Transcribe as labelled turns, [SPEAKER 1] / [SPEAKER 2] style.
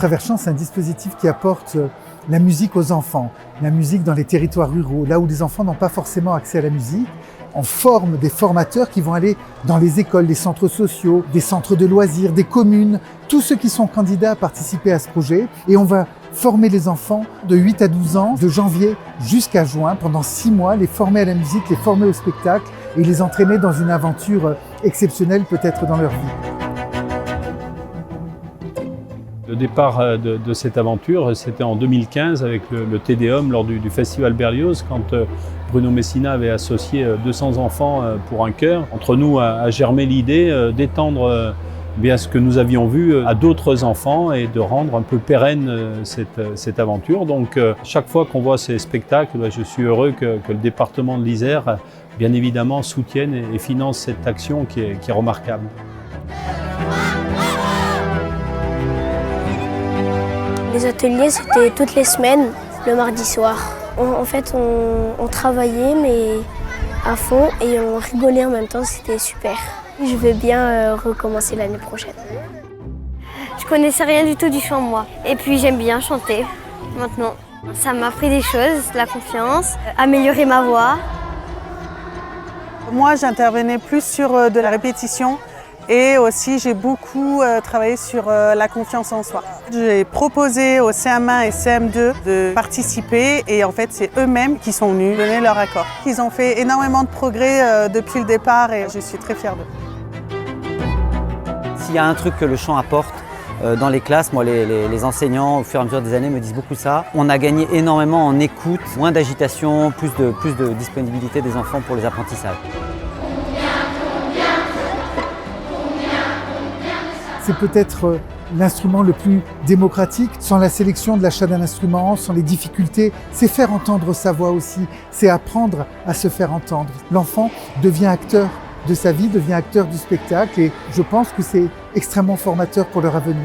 [SPEAKER 1] travers Chant, c'est un dispositif qui apporte la musique aux enfants, la musique dans les territoires ruraux, là où les enfants n'ont pas forcément accès à la musique. On forme des formateurs qui vont aller dans les écoles, les centres sociaux, des centres de loisirs, des communes, tous ceux qui sont candidats à participer à ce projet. Et on va former les enfants de 8 à 12 ans, de janvier jusqu'à juin, pendant 6 mois, les former à la musique, les former au spectacle et les entraîner dans une aventure exceptionnelle peut-être dans leur vie.
[SPEAKER 2] Le départ de cette aventure, c'était en 2015 avec le Tédéum lors du Festival Berlioz, quand Bruno Messina avait associé 200 enfants pour un chœur. Entre nous a germé l'idée d'étendre bien ce que nous avions vu à d'autres enfants et de rendre un peu pérenne cette aventure. Donc chaque fois qu'on voit ces spectacles, je suis heureux que le département de l'Isère, bien évidemment, soutienne et finance cette action qui est remarquable.
[SPEAKER 3] Les ateliers, c'était toutes les semaines, le mardi soir. En fait, on travaillait, mais à fond, et on rigolait en même temps, c'était super. Je vais bien recommencer l'année prochaine.
[SPEAKER 4] Je connaissais rien du tout du chant, moi. Et puis j'aime bien chanter, maintenant. Ça m'a appris des choses, la confiance, améliorer ma voix.
[SPEAKER 5] Moi, j'intervenais plus sur de la répétition. Et aussi, j'ai beaucoup travaillé sur la confiance en soi. J'ai proposé aux CM1 et CM2 de participer et en fait, c'est eux-mêmes qui sont venus donner leur accord. Ils ont fait énormément de progrès depuis le départ et je suis très fière d'eux.
[SPEAKER 6] S'il y a un truc que le chant apporte dans les classes, moi les enseignants au fur et à mesure des années me disent beaucoup ça. On a gagné énormément en écoute, moins d'agitation, plus de disponibilité des enfants pour les apprentissages.
[SPEAKER 1] C'est peut-être l'instrument le plus démocratique. Sans la sélection de l'achat d'un instrument, sans les difficultés, c'est faire entendre sa voix aussi, c'est apprendre à se faire entendre. L'enfant devient acteur de sa vie, devient acteur du spectacle et je pense que c'est extrêmement formateur pour leur avenir.